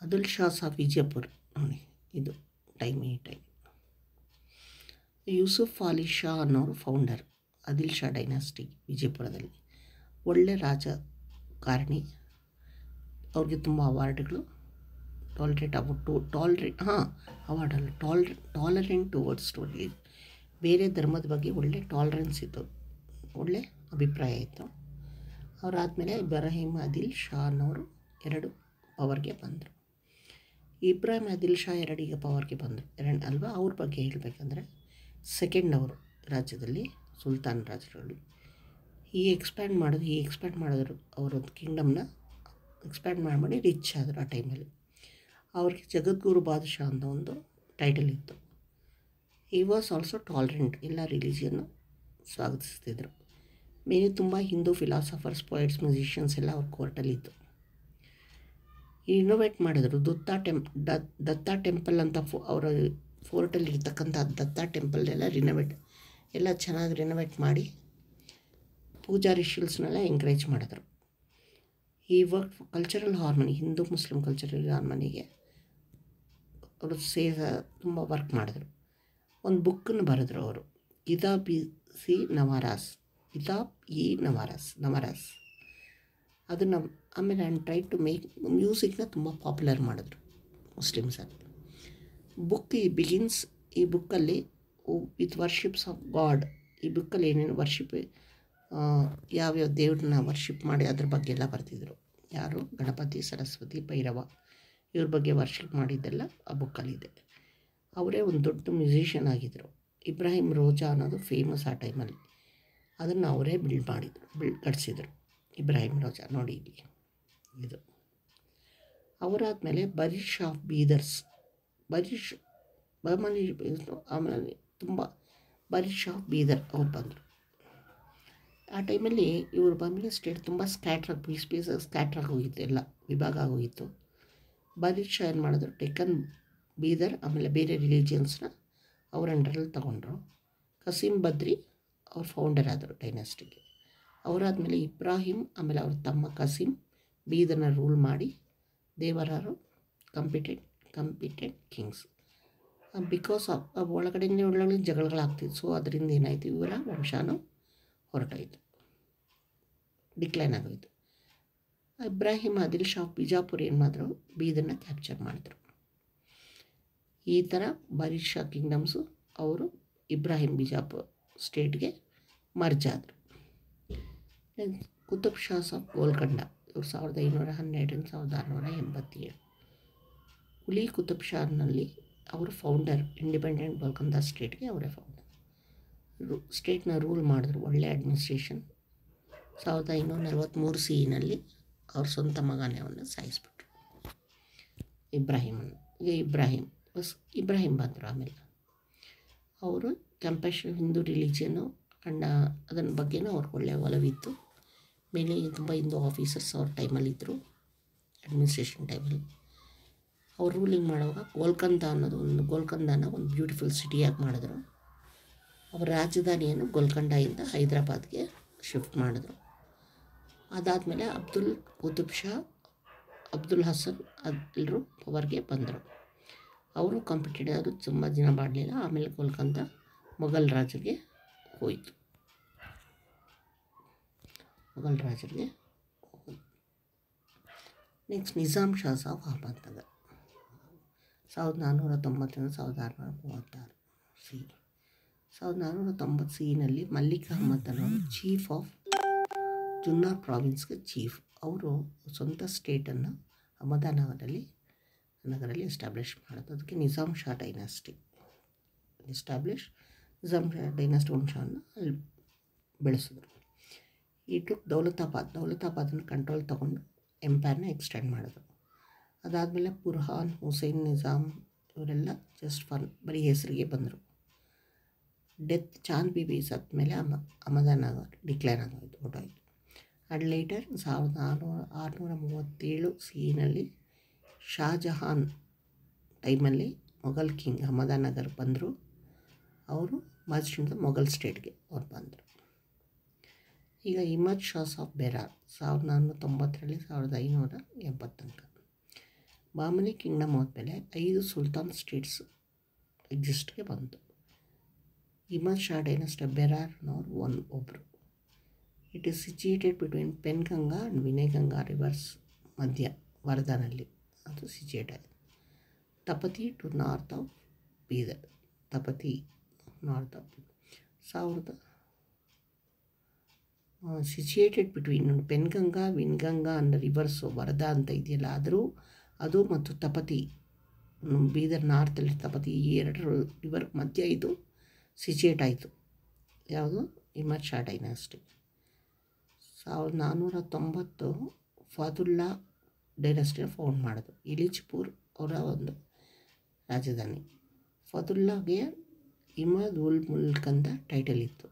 Adil Shahs of Vijayapur ನೋಡಿ, ಇದು ಈ ಟೈಮ್. ಯೂಸುಫ್ ಅಲಿ ಶಾ ಅನ್ನೋರು ಫೌಂಡರ್ ಆದಿಲ್ ಶಾ ಡೈನಾಸ್ಟಿ ವಿಜಯಪುರದಲ್ಲಿ. ಒಳ್ಳೆ ರಾಜಕಾರಣಿ, ಅವ್ರಿಗೆ ತುಂಬ ಅವಾರ್ಡ್ಗಳು. ಟಾಲರೆಂಟ್ ಟುವರ್ಡ್ಸ್ ಬೇರೆ ಧರ್ಮದ ಬಗ್ಗೆ ಒಳ್ಳೆ ಟಾಲರೆನ್ಸ್ ಇತ್ತು, ಒಳ್ಳೆ ಅಭಿಪ್ರಾಯ ಇತ್ತು. ಅವರಾದಮೇಲೆ ಇಬ್ರಾಹಿಂ ಆದಿಲ್ ಶಾ ಅನ್ನೋರು 2 ಪವರ್ಗೆ ಬಂದರು. ಇಬ್ರಾಹಿಂ ಆದಿಲ್ ಶಾ 2 ಈಗ ಪವರ್ಗೆ ಬಂದರು ಅಲ್ವಾ. ಅವ್ರ ಬಗ್ಗೆ ಹೇಳಬೇಕಂದ್ರೆ ಸೆಕೆಂಡ್ ಅವರು ರಾಜ್ಯದಲ್ಲಿ, ಸುಲ್ತಾನ್ ರಾಜ್ಯದಲ್ಲಿ ಈ ಎಕ್ಸ್ಪ್ಯಾಂಡ್ ಮಾಡಿದ್ರು. ಅವರೊಂದು ಕಿಂಗ್ಡಮ್ನ ಎಕ್ಸ್ಪ್ಯಾಂಡ್ ಮಾಡಿ ರಿಚ್ ಆದರು. ಆ ಟೈಮಲ್ಲಿ ಅವ್ರಿಗೆ ಜಗದ್ಗುರು ಬಾದಶಾ ಅಂತ ಒಂದು ಟೈಟಲ್ ಇತ್ತು. ಹಿ ವಾಸ್ ಆಲ್ಸೋ ಟಾಲರೆಂಟ್, ಎಲ್ಲ ರಿಲಿಜಿಯನ್ನು ಸ್ವಾಗತಿಸ್ತಿದ್ರು. ಬೇರೆ ತುಂಬ ಹಿಂದೂ ಫಿಲಾಸಫರ್ಸ್, ಪೊಯಿಟ್ಸ್, ಮ್ಯೂಸಿಷಿಯನ್ಸ್ ಎಲ್ಲ ಅವ್ರ ಕೋರ್ಟಲ್ಲಿತ್ತು. ಇನೋವೇಟ್ ಮಾಡಿದ್ರು. ದತ್ತಾ ಟೆಂಪಲ್ ಅಂತ ಅವರ ಫೋರ್ಟಲ್ಲಿ ಇರ್ತಕ್ಕಂಥ ದತ್ತಾ ಟೆಂಪಲ್ ಎಲ್ಲ ಚೆನ್ನಾಗಿ ರಿನೋವೇಟ್ ಮಾಡಿ ಪೂಜಾ ರಿಚುವಲ್ಸ್ನೆಲ್ಲ ಎಂಕರೇಜ್ ಮಾಡಿದ್ರು. ಈ work cultural harmony, Hindu Muslim cultural ಹಾರ್ಮನಿಗೆ ಅವರು ತುಂಬ ವರ್ಕ್ ಮಾಡಿದ್ರು. ಒಂದು ಬುಕ್ಕನ್ನು ಬರೆದ್ರು ಅವರು, ನವಾರಾಸ್. ಅದನ್ನು ಆಮೇಲೆ ಟ್ರೈ ಟು ಮೇಕ್ ಮ್ಯೂಸಿಕ್ನ ತುಂಬ ಪಾಪ್ಯುಲರ್ ಮಾಡಿದ್ರು ಮುಸ್ಲಿಮ್ಸಲ್ಲಿ. ಈ ಬುಕ್ಕಲ್ಲಿ ವಿತ್ ವರ್ಷಿಪ್ಸ್ ಆಫ್ ಗಾಡ್, ಈ ಬುಕ್ಕಲ್ಲಿ ಏನೇನು ವರ್ಷಿಪ್, ಯಾವ್ಯಾವ ದೇವ್ರನ್ನ ವರ್ಷಿಪ್ ಮಾಡಿ ಅದ್ರ ಬಗ್ಗೆ ಎಲ್ಲ ಬರ್ತಿದ್ರು. ಯಾರು? ಗಣಪತಿ, ಸರಸ್ವತಿ, ಭೈರವ, ಇವ್ರ ಬಗ್ಗೆ ವರ್ಷಿಪ್ ಮಾಡಿದ್ದೆಲ್ಲ ಆ ಬುಕ್ಕಲ್ಲಿದೆ. ಅವರೇ ಒಂದು ದೊಡ್ಡ ಮ್ಯೂಸಿಷಿಯನ್ ಆಗಿದ್ದರು. ಇಬ್ರಾಹಿಂ ರೋಜಾ ಅನ್ನೋದು ಫೇಮಸ್ ಆ ಟೈಮಲ್ಲಿ. ಅದನ್ನು ಅವರೇ ಕಟ್ಸಿದ್ರು. ಇಬ್ರಾಹಿಂ ರೋಜಾ ನೋಡಿ ಇಲ್ಲಿ ಇದು. ಅವರಾದಮೇಲೆ ಬರೀದ್ ಶಾ ಆಫ್ ಬೀದರ್ಸ್, ಆಮೇಲೆ ಬರೀದ್ ಶಾ ಆಫ್ ಬೀದರ್ ಅವ್ರು ಬಂದರು. ಆ ಟೈಮಲ್ಲಿ ಇವರು ಬಂದಮೇಲೆ ಸ್ಟೇಟ್ ತುಂಬ ಸ್ಕ್ಯಾಟ್ರ್ ಆಗೋಗಿತ್ತು, ಎಲ್ಲ ವಿಭಾಗ ಆಗೋಗಿತ್ತು. ಬರೀದ್ ಶಾ ಏನು ಮಾಡಿದ್ರು, ಟೆಕ್ಕನ್ ಬೀದರ್, ಆಮೇಲೆ ಬೇರೆ ರಿಲಿಜಿಯನ್ಸ್ನ ಅವ್ರ ಅಂಡರಲ್ಲಿ ತಗೊಂಡ್ರು. ಕಸೀಂ ಬದ್ರಿ ಅವ್ರ ಫೌಂಡರ್ ಆದರು ಡೈನಾಸ್ಟಿಗೆ. ಅವರಾದಮೇಲೆ ಇಬ್ರಾಹಿಂ, ಆಮೇಲೆ ಅವ್ರ ತಮ್ಮ ಕಸೀಂ ಬೀದರ್ನ ರೂಲ್ ಮಾಡಿ ದೇವರಾರು ಕಂಪಿಟೆಂಟ್ ಕಿಂಗ್ಸ್. ಬಿಕಾಸ್ ಆಫ್ ಒಳಗಡೆ ಜಗಳಗಳಾಗ್ತಿತ್ತು. ಸೊ ಅದರಿಂದ ಏನಾಯಿತು, ಇವರ ವಂಶನೂ ಹೊರಟೋಯ್ತು, ಡಿಕ್ಲೈನ್ ಆಗೋಯಿತು. ಇಬ್ರಾಹಿಂ ಆದಿಲ್ ಶಾ ಆಫ್ ಬಿಜಾಪುರ್ ಏನು ಮಾಡಿದ್ರು, ಬೀದರ್ನ ಕ್ಯಾಪ್ಚರ್ ಮಾಡಿದ್ರು. ಈ ಥರ ಬರೀದ್ ಶಾ ಕಿಂಗ್ಡಮ್ಸು ಅವರು ಇಬ್ರಾಹಿಂ ಬಿಜಾಪುರ್ ಸ್ಟೇಟ್ಗೆ ಮರ್ಜ್ ಆದರು. ಕುತುಬ್ ಶಾಸ್ ಆಫ್ ಗೋಲ್ಕಂಡ, ಇವರು 1512-1687. ಕುಲಿ ಕುತುಬ್ ಶಾನಲ್ಲಿ ಅವರು ಫೌಂಡರ್, ಇಂಡಿಪೆಂಡೆಂಟ್ ಗೋಲ್ಕಂದ ಸ್ಟೇಟ್ಗೆ ಅವರೇ ಫೌಂಡರ್. ಸ್ಟೇಟ್ನ ರೂಲ್ ಮಾಡಿದ್ರು, ಒಳ್ಳೆ ಅಡ್ಮಿನಿಸ್ಟ್ರೇಷನ್. 1543 CEನಲ್ಲಿ ಅವ್ರ ಸ್ವಂತ ಮಗನೇ ಅವನ್ನ ಸಾಯಿಸ್ಬಿಟ್ರು, ಇಬ್ರಾಹಿಂ ಬಂದರು. ಆಮೇಲೆ ಅವರು ಕಂಪ್ಯಾಷನ್ ಹಿಂದೂ ರಿಲಿಜಿಯನ್ನು ಅದನ್ನ ಬಗ್ಗೆನೂ ಅವ್ರಿಗೆ ಒಳ್ಳೆಯ ಒಲವಿತ್ತು. ಮೇಲೆ ತುಂಬ ಹಿಂದೂ ಆಫೀಸರ್ಸ್ ಅವ್ರ ಟೈಮಲ್ಲಿದ್ದರು, ಅಡ್ಮಿನಿಸ್ಟ್ರೇಷನ್ ಟೈಮಲ್ಲಿ. ಅವ್ರು ರೂಲಿಂಗ್ ಮಾಡುವಾಗ ಗೋಲ್ಕಂದನ ಒಂದು ಬ್ಯೂಟಿಫುಲ್ ಸಿಟಿಯಾಗಿ ಮಾಡಿದ್ರು. ಅವರ ರಾಜಧಾನಿಯನ್ನು ಗೋಲ್ಕಂಡದಿಂದ ಹೈದರಾಬಾದ್ಗೆ ಶಿಫ್ಟ್ ಮಾಡಿದ್ರು. ಅದಾದಮೇಲೆ ಅಬ್ದುಲ್ ಹಸನ್ ಎಲ್ಲರೂ ಪವರ್ಗೆ ಬಂದರು. ಅವರು ಕಾಂಪಿಟೇಟಿವ್ ಆದರೂ ತುಂಬ ದಿನ ಮಾಡಲಿಲ್ಲ. ಆಮೇಲೆ ಗೋಲ್ಕಂದ ಮೊಘಲ್ ರಾಜರಿಗೆ ಹೋಯಿತು. ನೆಕ್ಸ್ಟ್ ನಿಜಾಮ್ ಶಾ ಆಫ್ ಅಹಮದ್ನಗರ್, 1490-1636 1490 CEನಲ್ಲಿ ಮಲ್ಲಿಕ್ ಅಹಮದ್ ಅನ್ನೋರು ಚೀಫ್ ಆಫ್ ಜುನ್ನಾರ್ ಪ್ರಾವಿನ್ಸ್ಗೆ ಚೀಫ್. ಅವರು ಸ್ವಂತ ಸ್ಟೇಟನ್ನು ಅಹಮದನಗರಲ್ಲಿ ಎಸ್ಟಾಬ್ಲಿಷ್ ಮಾಡೋದು. ಅದಕ್ಕೆ ನಿಜಾಮ್ ಶಾ ಡೈನಾಸ್ಟಿ ವಂಶವನ್ನು ಅಲ್ಲಿ ಬೆಳೆಸಿದ್ರು. ಇಟ್ಟು ದೌಲತಾಬಾದನ್ನು ಕಂಟ್ರೋಲ್ ತೊಗೊಂಡು ಎಂಪೈರ್ನ ಎಕ್ಸ್ಟೆಂಡ್ ಮಾಡಿದ್ರು. ಅದಾದಮೇಲೆ ಬುರ್ಹಾನ್, ಹುಸೇನ್, ನಿಜಾಮ್ ಇವರೆಲ್ಲ ಜಸ್ಟ್ ಬರೀ ಹೆಸರಿಗೆ ಬಂದರು. ಚಾಂದ್ ಬಿಬಿ ಸತ್ತ ಮೇಲೆ ಅಹಮದನಗರ್ ಡಿಕ್ಲೈನ್ ಹೊರಟೋಯ್ತು. ಆ್ಯಂಡ್ ಲೇಟರ್ 1637 CEನಲ್ಲಿ ಶಾಜಹಾನ್ ಟೈಮಲ್ಲಿ ಮೊಘಲ್ ಕಿಂಗ್ ಅಹಮದನಗರ್ ಬಂದರು. ಅವರು ಮರ್ಜ್ಡ್ ಮೊಘಲ್ ಸ್ಟೇಟ್ಗೆ ಅವ್ರು ಬಂದರು. ಈಗ ಇಮದ್ ಶಾಸ್ ಆಫ್ ಬೆರಾರ್ 1490 1580 ತನಕ. ಬಾಮನಿ ಕಿಂಗ್ಡಮ್ ಹೋದ್ಮೇಲೆ 5 ಸುಲ್ತಾನ್ ಸ್ಟೇಟ್ಸ್ ಎಕ್ಸಿಸ್ಟ್ಗೆ ಬಂತು. ಇಮದ್ ಶಾ ಡೈನಾಸ್ಟಿ ಬೆರಾರ್ನವ್ರು ಒಬ್ಬರು. It is situated between Penganga and Wainganga rivers ಮಧ್ಯ ವರ್ಧಾನಲ್ಲಿ ಅದು ಸಿಚುಯೇಟ್ ಆಗಿದೆ. Tapti to north of Bidar, situated between Penganga Wainganga ಅನ್ನೋ ರಿವರ್ಸು ವರ್ಧಾ ಅಂತ ಇದೆಯಲ್ಲ, ಅದು ಮತ್ತು ತಪತಿ ಬೀದರ್ ನಾರ್ತಲ್ಲಿ ತಪತಿ, ಈ 2 ರಿವರ್ ಮಧ್ಯ ಇದು ಸಿಚುಯೇಟ್ ಆಯಿತು. ಯಾವುದು? ಇಮದ್ ಶಾ ಡೈನಾಸ್ಟಿ. 1490 ಫಾದುಲ್ಲಾ ಡೈನಾಸ್ಟಿನ ಫೌಂಡ್ ಮಾಡಿದ್ರು. ಇಲಿಚ್ಪುರ್ ಅವರ ಒಂದು ರಾಜಧಾನಿ. ಫದುಲ್ಲಾಗೆ ಇಮಾದ್ ಉಲ್ ಮುಲ್ಕ್ ಅಂತ ಟೈಟಲ್ ಇತ್ತು.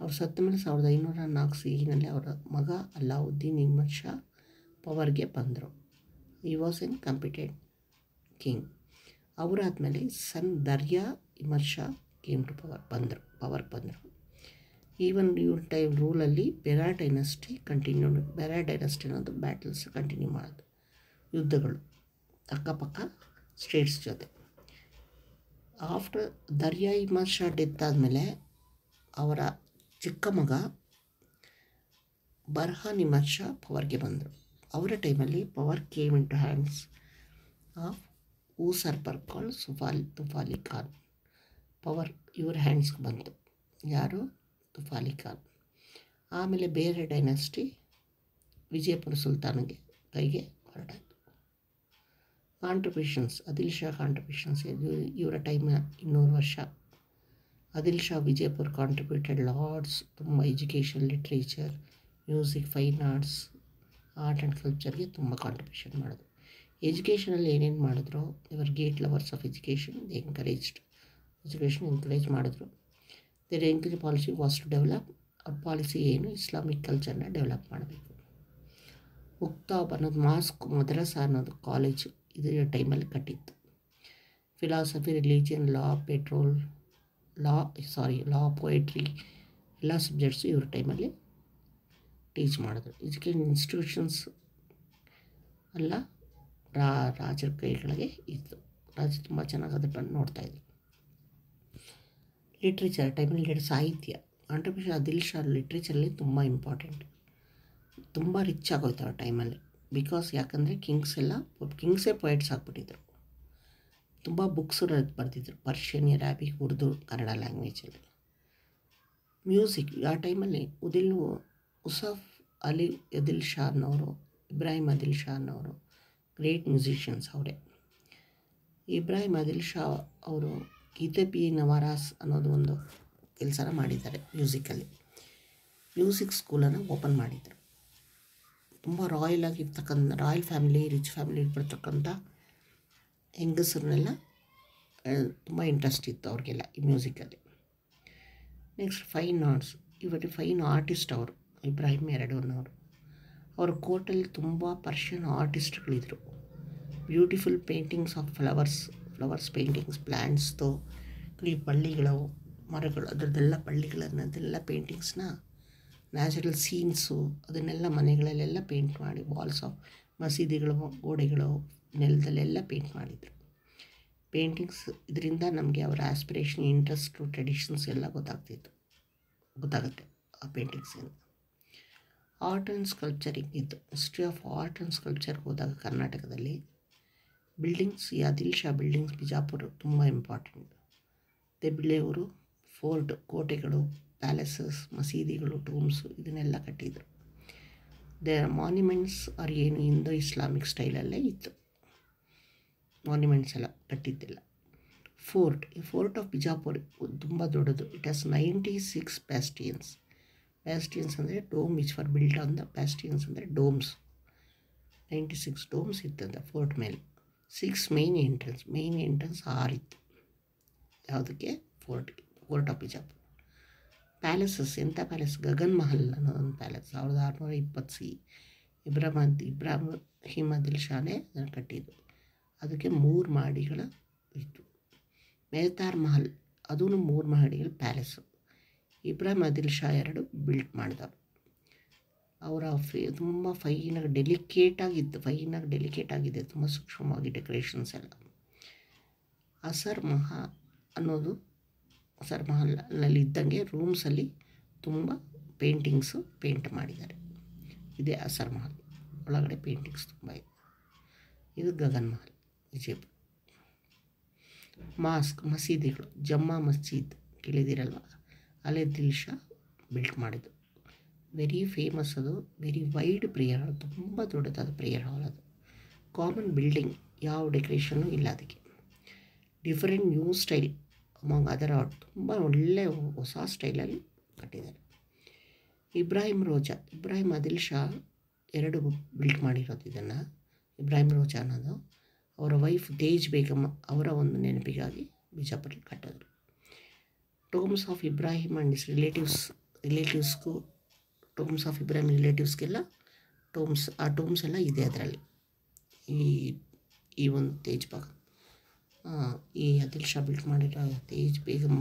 ಅವ್ರು ಸತ್ತ ಮೇಲೆ 1504 ಸಿಹಿನಲ್ಲಿ ಅವರ ಮಗ ಅಲ್ಲಾವುದ್ದೀನ್ ಇಮ್ರದ್ ಶಾ ಪವರ್ಗೆ ಬಂದರು. ಈ ವಾಸ್ ಎನ್ ಕಂಪಿಟೆಂಟ್ ಕಿಂಗ್. ಅವರಾದಮೇಲೆ son Darya Imad Shah came to power ಬಂದರು. ಈವನ್ ಇವ್ರ ಟೈಮ್ ರೂಲಲ್ಲಿ Berar dynasty continued. Berar dynasty ಅನ್ನೋದು ಬ್ಯಾಟಲ್ಸ್ ಕಂಟಿನ್ಯೂ ಮಾಡೋದು, ಯುದ್ಧಗಳು ಅಕ್ಕಪಕ್ಕ ಸ್ಟೇಟ್ಸ್ ಜೊತೆ. ಆಫ್ಟರ್ ದರ್ಯಾ ಇಮರ್ ಶಾ ಡೆತ್ ಆದಮೇಲೆ ಅವರ ಚಿಕ್ಕ ಮಗ ಬರ್ಹಾನ್ ಇಮರ್ ಶಾ ಪವರ್ಗೆ ಬಂದರು. ಅವರ ಟೈಮಲ್ಲಿ power came into hands of usurper called Tufail Khan. Power ಇವ್ರ ಹ್ಯಾಂಡ್ಸ್ಗೆ ಬಂತು. ಯಾರು? ತುಫಾಲಿ ಖಾನ್. ಆಮೇಲೆ ಬೇರೆ ಡೈನಸ್ಟಿ ವಿಜಯಪುರ ಸುಲ್ತಾನ್ಗೆ ಕೈಗೆ ಹೊರಟಾಯಿತು. ಕಾಂಟ್ರಿಬ್ಯೂಷನ್ಸ್, ಆದಿಲ್ ಶಾ ಕಾಂಟ್ರಿಬ್ಯೂಷನ್ಸ್, ಇವರ ಟೈಮ್ 200 ವರ್ಷ. Adil Shah Vijayapura contributed lords. ತುಂಬ education, literature, music, fine arts, art and ಕಲ್ಚರ್ಗೆ ತುಂಬ ಕಾಂಟ್ರಿಬ್ಯೂಷನ್ ಮಾಡೋದು. ಎಜುಕೇಷನಲ್ಲಿ ಏನೇನು ಮಾಡಿದ್ರು? ಇವರ್ great lovers of education. Education encourage ಮಾಡಿದ್ರು. Their encourage policy was to develop. ಅವ್ರ ಪಾಲಿಸಿ ಏನು? ಇಸ್ಲಾಮಿಕ್ ಕಲ್ಚರ್ನ ಡೆವಲಪ್ ಮಾಡಬೇಕು. ಮುಕ್ತಾಬ್ ಅನ್ನೋದು ಮಾಸ್ಕ್, ಮದ್ರಸಾ ಅನ್ನೋದು ಕಾಲೇಜು ಇದರ ಟೈಮಲ್ಲಿ ಕಟ್ಟಿತ್ತು. ಫಿಲಾಸಫಿ, ರಿಲಿಜಿಯನ್, ಲಾ, ಪೊಯೆಟ್ರಿ ಎಲ್ಲ ಸಬ್ಜೆಕ್ಟ್ಸು ಇವ್ರ ಟೈಮಲ್ಲಿ ಟೀಚ್ ಮಾಡಿದ್ರು. ಎಜುಕೇಷನ್ ಇನ್ಸ್ಟಿಟ್ಯೂಷನ್ಸ್ ಎಲ್ಲ ರಾಜರ ಕೈಗಳಿಗೆ ಇತ್ತು. ರಾಜ ತುಂಬ ಚೆನ್ನಾಗಿ ಅದನ್ನು ನೋಡ್ತಾಯಿದ್ರು. ಲಿಟ್ರೇಚರ್ ಟೈಮಲ್ಲಿ ಸಾಹಿತ್ಯ ಕಾಂಟ್ರಿಬ್ಯೂಷನ್ ಆದಿಲ್ ಶಾ ಲಿಟ್ರೇಚರಲ್ಲಿ ತುಂಬ ಇಂಪಾರ್ಟೆಂಟ್. ತುಂಬ ರಿಚ್ ಆಗೋಯ್ತು ಆ ಟೈಮಲ್ಲಿ. ಬಿಕಾಸ್ ಯಾಕಂದರೆ ಕಿಂಗ್ಸೇ ಪೊಯೆಟ್ಸ್ ಆಗಿಬಿಟ್ಟಿದ್ರು. ತುಂಬ ಬುಕ್ಸ್ ಬರೆದಿದ್ರು, ಪರ್ಷಿಯನ್, ಅರಾಬಿಕ್, ಉರ್ದು, ಕನ್ನಡ ಲ್ಯಾಂಗ್ವೇಜಲ್ಲಿ. ಮ್ಯೂಸಿಕ್ ಆ ಟೈಮಲ್ಲಿ ಉಸಫ್ ಅಲಿ ಆದಿಲ್ ಶಾ ಅನ್ನೋರು, ಇಬ್ರಾಹಿಂ ಆದಿಲ್ ಶಾ ಅನ್ನೋರು ಗ್ರೇಟ್ ಮ್ಯೂಸಿಷಿಯನ್ಸ್ ಅವರೇ. ಇಬ್ರಾಹಿಂ ಆದಿಲ್ ಶಾ ಅವರು ಗೀತೆ ನವಾರಾಸ್ ಅನ್ನೋದು ಒಂದು ಕೆಲಸನ ಮಾಡಿದ್ದಾರೆ ಮ್ಯೂಸಿಕಲ್ಲಿ. ಮ್ಯೂಸಿಕ್ ಸ್ಕೂಲನ್ನು ಓಪನ್ ಮಾಡಿದರು. ತುಂಬ ರಾಯಲ್ ಫ್ಯಾಮಿಲಿ, ರಿಚ್ ಫ್ಯಾಮಿಲಿ ಬರ್ತಕ್ಕಂಥ ಹೆಂಗಸರನ್ನೆಲ್ಲ ತುಂಬ ಇಂಟ್ರೆಸ್ಟ್ ಇತ್ತು ಅವ್ರಿಗೆಲ್ಲ ಈ ಮ್ಯೂಸಿಕಲ್ಲಿ. Next fine arts. ಇವತ್ತು ಫೈನ್ ಆರ್ಟಿಸ್ಟ್ ಅವರು ಇಬ್ರಾಹಿಂ ಎರಡೂನವರು. ಅವ್ರ ಕೋರ್ಟಲ್ಲಿ ತುಂಬ ಪರ್ಷಿಯನ್ ಆರ್ಟಿಸ್ಟ್ಗಳಿದ್ರು. Beautiful paintings of flowers paintings, ಪ್ಲ್ಯಾಂಟ್ಸ್ದು, ಈ ಬಳ್ಳಿಗಳು, ಮರಗಳು, ಅದರದ್ದೆಲ್ಲ ಬಳ್ಳಿಗಳನ್ನದೆಲ್ಲ ಪೇಂಟಿಂಗ್ಸ್ನ, ನ್ಯಾಚುರಲ್ ಸೀನ್ಸು ಅದನ್ನೆಲ್ಲ ಮನೆಗಳಲ್ಲೆಲ್ಲ ಪೇಂಟ್ ಮಾಡಿ, ವಾಲ್ಸ್ ಆಫ್ ಮಸೀದಿಗಳು, ಗೋಡೆಗಳು, ನೆಲದಲ್ಲೆಲ್ಲ ಪೇಂಟ್ ಮಾಡಿದರು. ಪೇಂಟಿಂಗ್ಸ್ ಇದರಿಂದ ನಮಗೆ ಅವರ ಆಸ್ಪಿರೇಷನ್, ಇಂಟ್ರೆಸ್ಟು, ಟ್ರೆಡಿಷನ್ಸ್ ಎಲ್ಲ ಗೊತ್ತಾಗುತ್ತೆ ಆ ಪೇಂಟಿಂಗ್ಸಿಂದ. ಆರ್ಟ್ ಆ್ಯಂಡ್ ಸ್ಕಲ್ಪ್ಚರಿಂಗ್ ಇತ್ತು. ಹಿಸ್ಟ್ರಿ ಆಫ್ ಆರ್ಟ್ ಆ್ಯಂಡ್ ಸ್ಕಲ್ಪ್ಚರ್ಗೆ ಹೋದಾಗ ಕರ್ನಾಟಕದಲ್ಲಿ ಬಿಲ್ಡಿಂಗ್ಸ್, ಈ ಆದಿಲ್ ಶಾ ಬಿಲ್ಡಿಂಗ್ಸ್ ಬಿಜಾಪುರ ತುಂಬ ಇಂಪಾರ್ಟೆಂಟ್. ತೆಬ್ಳೆಯೂರು ಫೋರ್ಟ್, ಕೋಟೆಗಳು, ಪ್ಯಾಲೇಸಸ್, ಮಸೀದಿಗಳು, ಟೂಮ್ಸು ಇದನ್ನೆಲ್ಲ ಕಟ್ಟಿದರು. ಮಾನ್ಯುಮೆಂಟ್ಸ್ ಏನು ಇಂಡೋ ಇಸ್ಲಾಮಿಕ್ ಸ್ಟೈಲಲ್ಲೇ ಇತ್ತು. ಮಾನ್ಯುಮೆಂಟ್ಸ್ ಎಲ್ಲ ಕಟ್ಟಿದ್ದಿಲ್ಲ. ಫೋರ್ಟ್ ಆಫ್ ಬಿಜಾಪುರ್ ತುಂಬ ದೊಡ್ಡದು. It has 96 bastions. ಬ್ಯಾಸ್ಟಿಯನ್ಸ್ ಅಂದರೆ dome which for built on the bastions ಅಂದರೆ ಡೋಮ್ಸ್. 96 ಡೋಮ್ಸ್ ಇತ್ತಂತ ಫೋರ್ಟ್ ಮೇಲೆ. 6 ಮೇನ್ ಎಂಟ್ರೆನ್ಸ್ 6 ಇತ್ತು. ಯಾವುದಕ್ಕೆ? Fort of Bijapur. ಪ್ಯಾಲೇಸಸ್, ಎಂಥ ಪ್ಯಾಲೇಸ್? ಗಗನ್ ಮಹಲ್ ಅನ್ನೋದೊಂದು ಪ್ಯಾಲೇಸ್ 1620 ಇಬ್ರಾಹಿಂ ಆದಿಲ್ ಶಾನೇ ಅದನ್ನು ಕಟ್ಟಿದ್ದು. ಅದಕ್ಕೆ 3 ಮಹಡಿಗಳ ಇತ್ತು. ಮೆಹತಾರ್ ಮಹಲ್ ಅದೂ 3 ಮಹಡಿಗಳ ಪ್ಯಾಲೇಸು. ಇಬ್ರಾಹಿಂ ಆದಿಲ್ ಶಾ 2 ಬಿಲ್ಟ್ ಮಾಡಿದವರು. ಅವರ ತುಂಬ ಫೈನಾಗಿ ಡೆಲಿಕೇಟ್ ಆಗಿದೆ, ತುಂಬ ಸೂಕ್ಷ್ಮವಾಗಿ ಡೆಕೋರೇಷನ್ಸ್ ಎಲ್ಲ. ಅಸರ್ ಮಹಲ್ನಲ್ಲಿ ಇದ್ದಂಗೆ ರೂಮ್ಸಲ್ಲಿ ತುಂಬ ಪೇಂಟ್ ಮಾಡಿದ್ದಾರೆ. ಇದೇ ಅಸರ್ ಮಹಲ್ ಒಳಗಡೆ ಪೇಂಟಿಂಗ್ಸ್ ತುಂಬ ಇದೆ. ಇದು ಗಗನ್ ಮಹಲ್ ವಿಜಯಪುರ. ಮಸೀದಿಗಳು, ಜಮ್ಮಾ ಮಸ್ಜಿದ್ ಕೇಳಿದಿರಲ್ವ, ಆದಿಲ್ ಶಾ ಬಿಲ್ಟ್ ಮಾಡಿದ್ದು. ವೆರಿ ಫೇಮಸ್ ಅದು. ವೆರಿ ವೈಡ್ ಪ್ರೇಯರ್ ಹಾಲ್, ತುಂಬ ದೊಡ್ಡದಾದ ಪ್ರೇಯರ್ ಹಾಲ್ ಅದು. ಕಾಮನ್ ಬಿಲ್ಡಿಂಗ್, ಯಾವ ಡೆಕೋರೇಷನ್ನು ಇಲ್ಲ ಅದಕ್ಕೆ. Different new style among other art, ತುಂಬ ಒಳ್ಳೆಯ ಹೊಸ ಸ್ಟೈಲಲ್ಲಿ ಕಟ್ಟಿದ್ದಾರೆ. ಇಬ್ರಾಹಿಂ ಆದಿಲ್ ಶಾ 2 ಬಿಲ್ಟ್ ಮಾಡಿರೋದು ಇದನ್ನು. ಇಬ್ರಾಹಿಂ ರೋಜಾ ಅನ್ನೋದು ಅವರ ವೈಫ್ ತೇಜ್ ಬೇಗಮ್ ಅವರ ಒಂದು ನೆನಪಿಗಾಗಿ ಬಿಜಾಪುರಲ್ಲಿ ಕಟ್ಟಿದ್ರು. Tombs of Ibrahim and his ರಿಲೇಟಿವ್ಸ್ಗೂ ಟೋಮ್ಸ್ ಆಫ್ ಇಬ್ರಾಹಿಂ ರಿಲೇಟಿವ್ಸ್ಗೆಲ್ಲ ಆ ಟೋಮ್ಸ್ ಎಲ್ಲ ಇದೆ ಅದರಲ್ಲಿ. ಈ ಒಂದು ತೇಜ್ ಬಾಗ್, ಈ ಆದಿಲ್ ಶಾ ಬಿಲ್ಟ್ ಮಾಡಿರೋ ತೇಜ್ ಬೇಗಮ್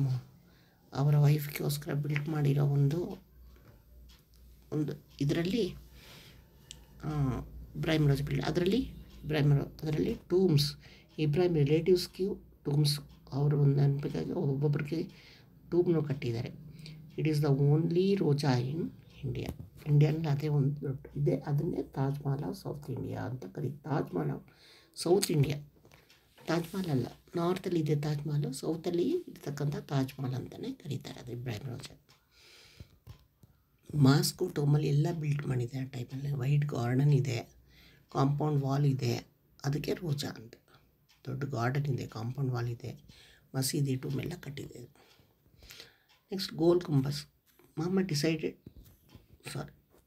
ಅವರ ವೈಫ್ಗೋಸ್ಕರ ಬಿಲ್ಟ್ ಮಾಡಿರೋ ಒಂದು ಇದರಲ್ಲಿ ಇಬ್ರಾಹಿಂ ರೋಜಾ ಬಿಲ್ಟ್ ಅದರಲ್ಲಿ ಟೂಮ್ಸ್ ಇಬ್ರಾಹಿಂ ರಿಲೇಟಿವ್ಸ್ಗೂ ಟೂಮ್ಸ್ ಅವರು ಒಂದು ನೆನಪಿಗಾಗಿ ಒಬ್ಬೊಬ್ಬರಿಗೆ ಟೂಮ್ನು ಕಟ್ಟಿದ್ದಾರೆ. It is the only Rauza in ಇಂಡಿಯಾನಲ್ಲಿ ಅದೇ ಒಂದು ದೊಡ್ಡ ಇದೆ. ಅದನ್ನೇ Taj Mahal of South India ಅಂತ Taj Mahal of South India, Taj Mahal ಅಲ್ಲ, ನಾರ್ತಲ್ಲಿ ಇದೆ ತಾಜ್ ಮಹಲ್, ಸೌತಲ್ಲಿ ಇರ್ತಕ್ಕಂಥ ತಾಜ್ ಮಹಲ್ ಅಂತಲೇ ಕರೀತಾರೆ ಅದು ಇಬ್ರಾಹಿಂ ರೋಜಾ. ಮಾಸ್ಕೋ ಟೋಮಲ್ಲಿ ಎಲ್ಲ ಬಿಲ್ಟ್ ಮಾಡಿದೆ ಆ ಟೈಮಲ್ಲಿ. ವೈಟ್ ಗಾರ್ಡನ್ ಇದೆ, ಕಾಂಪೌಂಡ್ ವಾಲ್ ಇದೆ, ಅದಕ್ಕೆ ರೋಜಾ ಅಂತ. ದೊಡ್ಡ ಗಾರ್ಡನ್ ಇದೆ, ಕಾಂಪೌಂಡ್ ವಾಲ್ ಇದೆ, ಮಸೀದಿ ಟೂಮ್ ಎಲ್ಲ ಕಟ್ಟಿದೆ. ನೆಕ್ಸ್ಟ್ ಗೋಲ್ ಗುಂಬಸ್.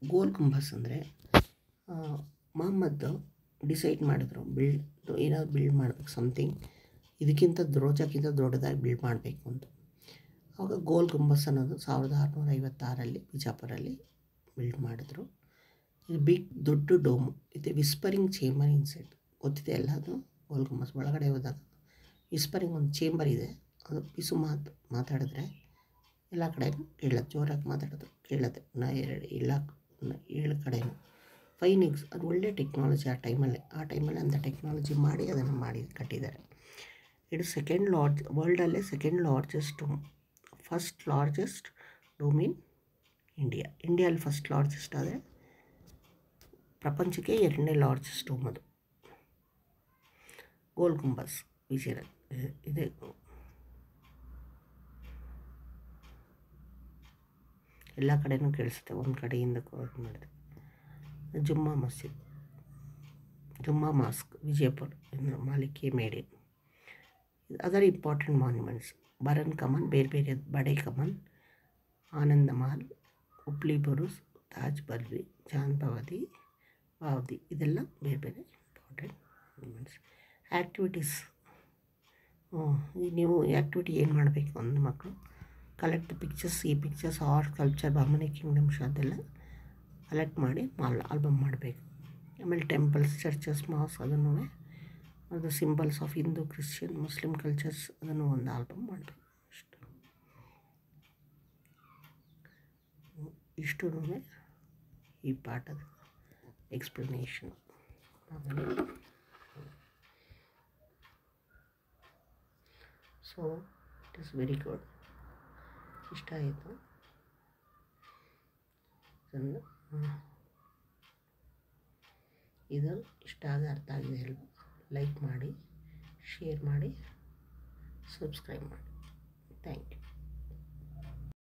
ಗೋಲ್ ಗುಂಬಸ್ ಅಂದರೆ ಮೊಹಮ್ಮದ್ ಡಿಸೈಡ್ ಮಾಡಿದ್ರು ಏನಾದ್ರು ಬಿಲ್ಡ್ ಮಾಡಬೇಕು, ಸಮಥಿಂಗ್ ಇದಕ್ಕಿಂತ ರೋಜಾಕ್ಕಿಂತ ದೊಡ್ಡದಾಗಿ ಬಿಲ್ಡ್ ಮಾಡಬೇಕು ಅಂತ. ಆವಾಗ ಗೋಲ್ ಗುಂಬಸ್ ಅನ್ನೋದು 1656 ಬಿಜಾಪುರಲ್ಲಿ ಬಿಲ್ಡ್ ಮಾಡಿದ್ರು. ಇದು ದೊಡ್ಡ ಡೋಮು ಇದೆ, ವಿಸ್ಪರಿಂಗ್ ಚೇಂಬರ್ ಇನ್ಸೈಡ್. ಗೊತ್ತಿದೆ ಎಲ್ಲ ಅದು. ಗೋಲ್ ಗುಂಬಸ್ ಒಳಗಡೆ ಹೋದಾಗ ವಿಸ್ಪರಿಂಗ್ ಒಂದು ಚೇಂಬರ್ ಇದೆ, ಅದು ಪಿಸು ಮಾತಾಡಿದ್ರೆ ಎಲ್ಲ ಕಡೆ ಕೇಳೋದು, ಜೋರಾಗಿ ಮಾತಾಡೋದು ಕೇಳೋದು, ಏಳು ಕಡೆಯೂ. ಫೈನಿಕ್ಸ್ ಅದು ಒಳ್ಳೆ ಟೆಕ್ನಾಲಜಿ ಆ ಟೈಮಲ್ಲಿ ಅಂಥ ಟೆಕ್ನಾಲಜಿ ಮಾಡಿ ಅದನ್ನು ಕಟ್ಟಿದ್ದಾರೆ. ಇದು ವರ್ಲ್ಡಲ್ಲೇ second largest dome. First largest dome in ಇಂಡಿಯಾದಲ್ಲಿ ಫಸ್ಟ್ ಲಾರ್ಜೆಸ್ಟ್ ಆದರೆ ಪ್ರಪಂಚಕ್ಕೆ 2ನೇ ಲಾರ್ಜೆಸ್ಟ್ ಡೋಮ್ ಅದು ಗೋಲ್ ಗುಂಬಸ್ ವಿಜಯದಲ್ಲಿ ಇದೆ. ಎಲ್ಲ ಕಡೆಯೂ ಕೇಳಿಸುತ್ತೆ, ಒಂದು ಕಡೆಯಿಂದ ಕವರ್ ಮಾಡಿದೆ. Jumma mosque Vijayapura Malike Maidan. Other important monuments Bara Kaman, ಬೇರೆ ಬಡೆ ಕಮನ್, ಆನಂದ ಮಹಲ್, ಹುಬ್ಳಿ ಬುರುಸ್, ತಾಜ್ ಬಲ್ವಿ, ಜಾನ್ ಬಾವದಿ, ಇದೆಲ್ಲ ಬೇರೆ ಇಂಪಾರ್ಟೆಂಟ್ ಮಾನ್ಯುಮೆಂಟ್ಸ್. ಆ್ಯಕ್ಟಿವಿಟೀಸ್, ನೀವು ಆ್ಯಕ್ಟಿವಿಟಿ ಏನು ಮಾಡಬೇಕು ಅಂದರೆ ಮಕ್ಕಳು collect pictures, art, culture, Bahmani kingdoms ಅದೆಲ್ಲ ಕಲೆಕ್ಟ್ ಮಾಡಿ ಆಲ್ಬಮ್ ಮಾಡಬೇಕು. ಆಮೇಲೆ ಟೆಂಪಲ್ಸ್, ಚರ್ಚಸ್, ಮಾಸ್ ಅದನ್ನು ಅದು symbols of Hindu, Christian, Muslim cultures ಅದನ್ನು ಒಂದು ಆಲ್ಬಮ್ ಮಾಡಬೇಕು. ಇಷ್ಟು ಈ ಪಾಠದ explanation. So it is very good. ಇಷ್ಟ ಆಯಿತು. ಇದು ಇಷ್ಟ ಅರ್ಥ ಆಗಿದೆ ಅಲ್ವಾ? ಲೈಕ್ ಮಾಡಿ, ಶೇರ್ ಮಾಡಿ, ಸಬ್ಸ್ಕ್ರೈಬ್ ಮಾಡಿ. Thank you.